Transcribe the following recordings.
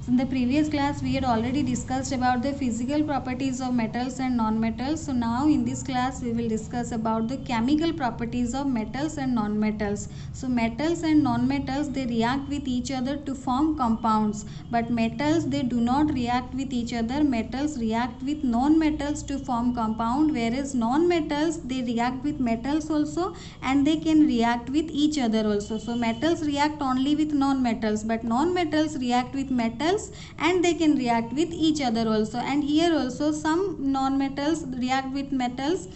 So in the previous class we had already discussed about the physical properties of metals and non-metals. So now in this class we will discuss about the chemical properties of metals and non-metals. So metals and non-metals, they react with each other to form compounds, but metals, they do not react with each other. Metals react with non-metals to form compound, whereas non-metals, they react with metals also, and they can react with each other also. So metals react only with non-metals, but non-metals react with metals and they can react with each other also. And here also some non-metals react with metals,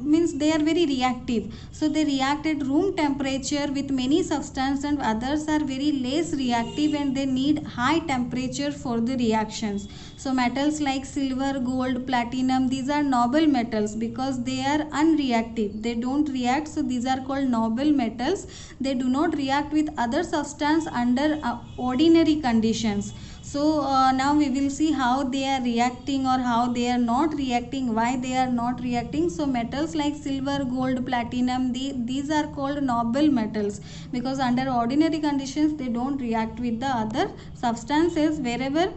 means they are very reactive. So they react at room temperature with many substances, and others are very less reactive and they need high temperature for the reactions. So metals like silver, gold, platinum, these are noble metals because they are unreactive. They don't react, so these are called noble metals. They do not react with other substance under ordinary conditions. So now we will see how they are reacting or how they are not reacting, why they are not reacting. So metals like silver, gold, platinum, these are called noble metals because under ordinary conditions they don't react with the other substances. Wherever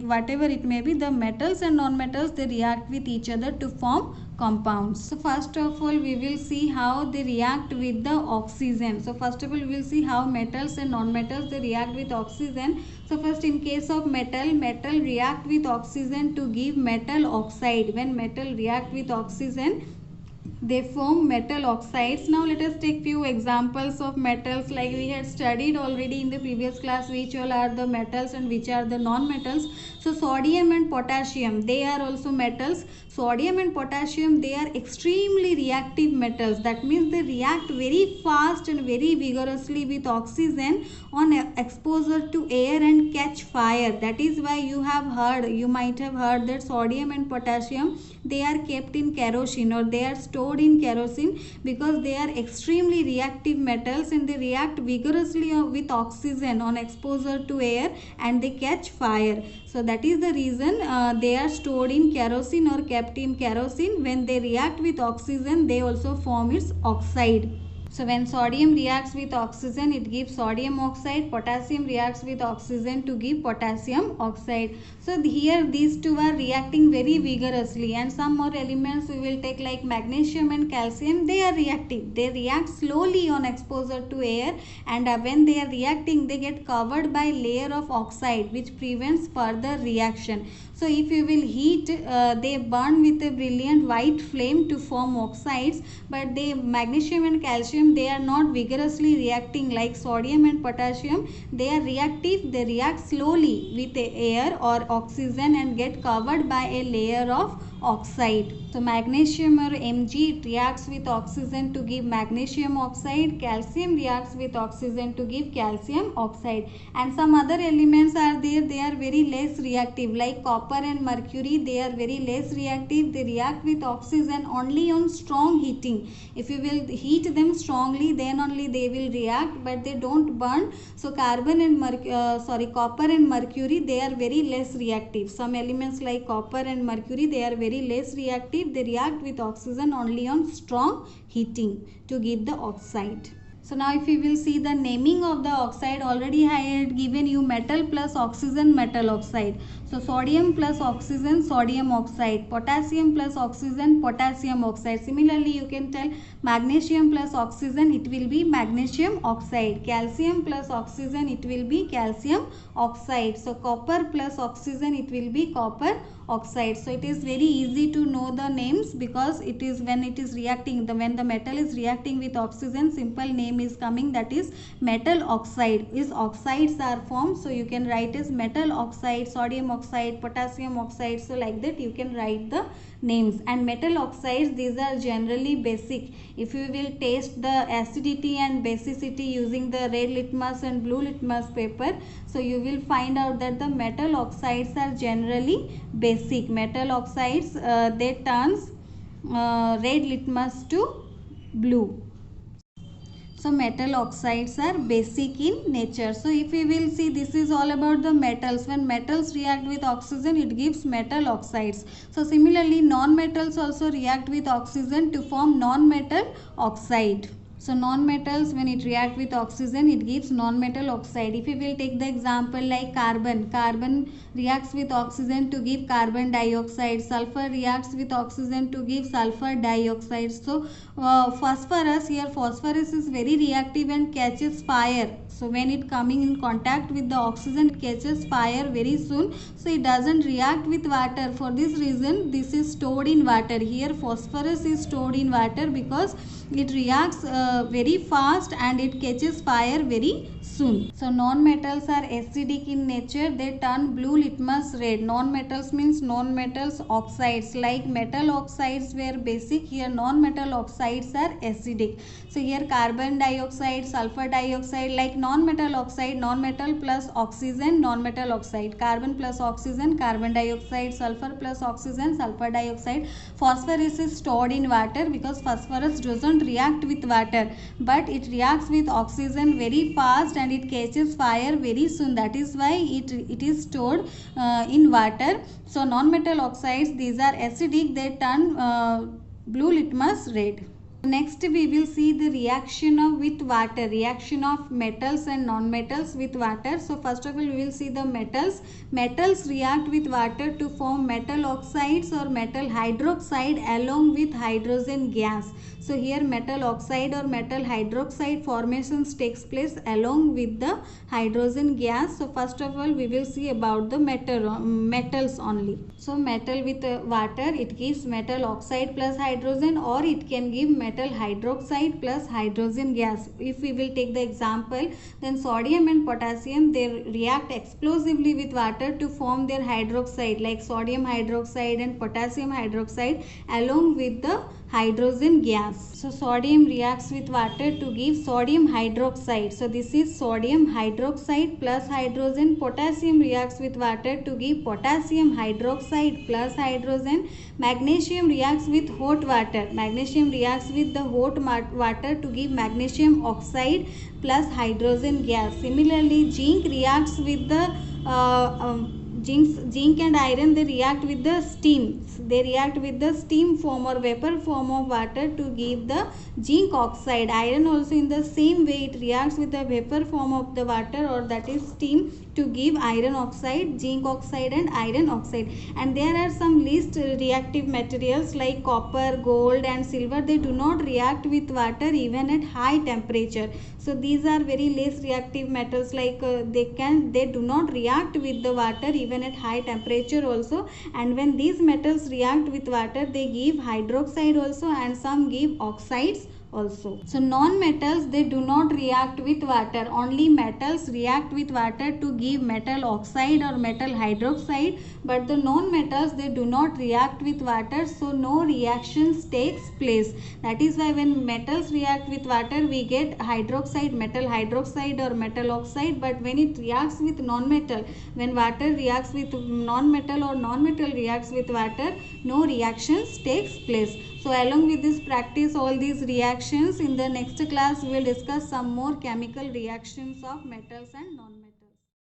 whatever it may be, the metals and non-metals, they react with each other to form compounds. So first of all we will see how they react with the oxygen. So first of all we will see how metals and non-metals, they react with oxygen. So first, in case of metal react with oxygen to give metal oxide. When metal react with oxygen, they form metal oxides. Now let us take few examples of metals, like we had studied already in the previous class which all are the metals and which are the non-metals. So sodium and potassium, they are also metals. Sodium and potassium, they are extremely reactive metals. That means they react very fast and very vigorously with oxygen on exposure to air and catch fire. That is why you might have heard that sodium and potassium, they are kept in kerosene or they are stored in kerosene because they are extremely reactive metals and they react vigorously with oxygen on exposure to air and they catch fire. So that is the reason they are stored in kerosene or kept in kerosene. When they react with oxygen, they also form its oxide. So when sodium reacts with oxygen, it gives sodium oxide. Potassium reacts with oxygen to give potassium oxide. So here these two are reacting very vigorously, and some more elements we will take like magnesium and calcium. They are reactive. They react slowly on exposure to air, and when they are reacting, they get covered by layer of oxide which prevents further reaction. So if you will heat, they burn with a brilliant white flame to form oxides, but the magnesium and calcium, they are not vigorously reacting like sodium and potassium. They are reactive. They react slowly with air or oxygen and get covered by a layer of oxide. So magnesium or Mg, it reacts with oxygen to give magnesium oxide. Calcium reacts with oxygen to give calcium oxide. And some other elements are there, they are very less reactive like copper and mercury. They are very less reactive. They react with oxygen only on strong heating. If you will heat them strongly, then only they will react, but they don't burn. So copper and mercury, they are very less reactive. Some elements like copper and mercury, they are very less reactive. They react with oxygen only on strong heating to give the oxide. So now if you will see the naming of the oxide, already I had given you metal plus oxygen, metal oxide. So sodium plus oxygen, sodium oxide. Potassium plus oxygen, potassium oxide. Similarly you can tell magnesium plus oxygen, it will be magnesium oxide. Calcium plus oxygen, it will be calcium oxide. So copper plus oxygen, it will be copper oxide. So it is very easy to know the names because it is when it is reacting, when the metal is reacting with oxygen, simple name is coming, that is metal oxide. Is oxides are formed, so you can write as metal oxide, sodium oxide, potassium oxide. So like that you can write the names. And metal oxides, these are generally basic. If you will taste the acidity and basicity using the red litmus and blue litmus paper, so you will find out that the metal oxides are generally basic. Metal oxides, they turns red litmus to blue. So metal oxides are basic in nature. So if we will see, this is all about the metals. When metals react with oxygen, it gives metal oxides. So similarly non-metals also react with oxygen to form non-metal oxide. So non-metals, when it react with oxygen, it gives non-metal oxide. If we will take the example like carbon reacts with oxygen to give carbon dioxide. Sulfur reacts with oxygen to give sulfur dioxide. So phosphorus, here phosphorus is very reactive and catches fire. So when it coming in contact with the oxygen, it catches fire very soon. So it doesn't react with water. For this reason, this is stored in water. Here phosphorus is stored in water because it reacts very fast and it catches fire very soon. So non-metals are acidic in nature. They turn blue litmus red. Non-metals means non-metals oxides. Like metal oxides were basic, here non-metal oxides are acidic. So here carbon dioxide, sulfur dioxide, like non-metal oxide, non-metal plus oxygen, non-metal oxide, carbon plus oxygen, carbon dioxide, sulfur plus oxygen, sulfur dioxide. Phosphorus is stored in water because phosphorus doesn't react with water, but it reacts with oxygen very fast and it catches fire very soon. That is why it is stored in water. So non-metal oxides, these are acidic, they turn blue litmus red. Next we will see the reaction of with water, reaction of metals and non-metals with water. So first of all we will see the metals. Metals react with water to form metal oxides or metal hydroxide along with hydrogen gas. So here metal oxide or metal hydroxide formations takes place along with the hydrogen gas. So first of all we will see about the metals only. So metal with water, it gives metal oxide plus hydrogen, or it can give metal hydroxide plus hydrogen gas. If we will take the example, then sodium and potassium, they react explosively with water to form their hydroxide, like sodium hydroxide and potassium hydroxide along with the hydrogen gas. So sodium reacts with water to give sodium hydroxide. So this is sodium hydroxide plus hydrogen. Potassium reacts with water to give potassium hydroxide plus hydrogen. Magnesium reacts with hot water. Magnesium reacts with the hot water to give magnesium oxide plus hydrogen gas. Similarly, zinc reacts with the zinc and iron, they react with the steam. They react with the steam form or vapor form of water to give the zinc oxide. Iron also in the same way, it reacts with the vapor form of the water, or that is steam, to give iron oxide, zinc oxide and iron oxide. And there are some least reactive materials like copper, gold and silver. They do not react with water even at high temperature. So these are very less reactive metals, like they do not react with the water even at high temperature also. And when these metals react with water, they give hydroxide also, and some give oxides also. So non-metals, they do not react with water. Only metals react with water to give metal oxide or metal hydroxide, but the non-metals, they do not react with water, so no reactions takes place. That is why when metals react with water, we get hydroxide, metal hydroxide or metal oxide. But when it reacts with non-metal, when water reacts with non-metal or non-metal reacts with water, no reactions takes place. So along with this practice all these reactions, in the next class we will discuss some more chemical reactions of metals and non-metals.